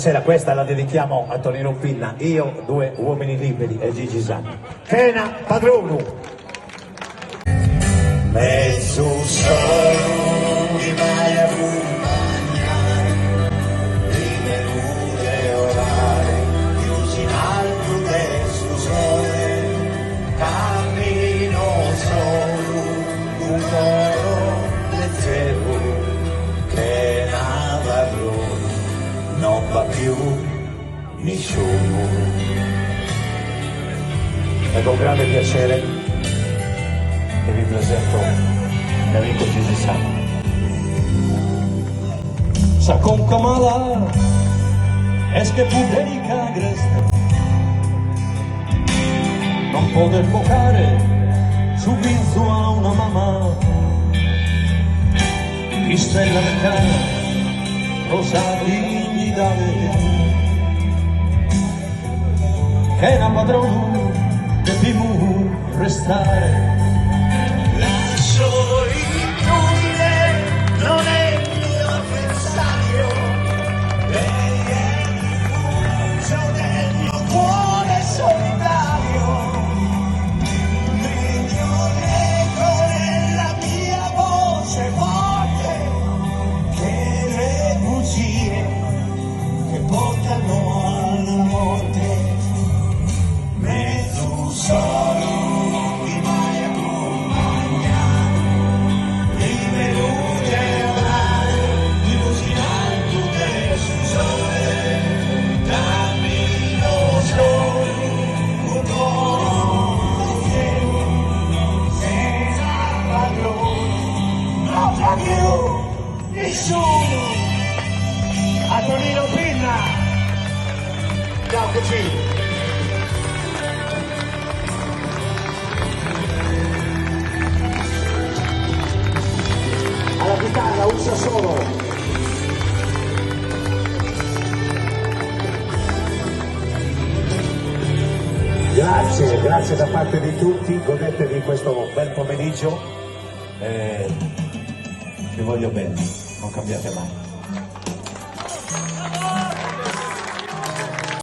Stasera questa la dedichiamo a Tonino Pinna, io, due uomini liberi e Gigi Sanni. Kena Padronu. Mezzo solo di Maia non va più nessuno. È con grande piacere che vi presento l'amico Gigi Sanni. Sa con Kamala es que puderica agreste non poter focare su viso a una mamma di stella meccanica rosati di dare che era padrone che più restare lascio inutile non è il mio avversario lei è il rifugio del mio cuore solitario meglio l'eco nella mia voce forte che le bugie che portano alla morte. Mezzo solo di mai accompagnato, rinvenuti e orare, illuminando del sole, cammino solo, un cuore senza padrone, non fa più nessuno. A Tonino Pinna, ciao cucino. Alla chitarra un solo. Grazie da parte di tutti, godetevi questo bel pomeriggio. Vi voglio bene, non cambiate mai.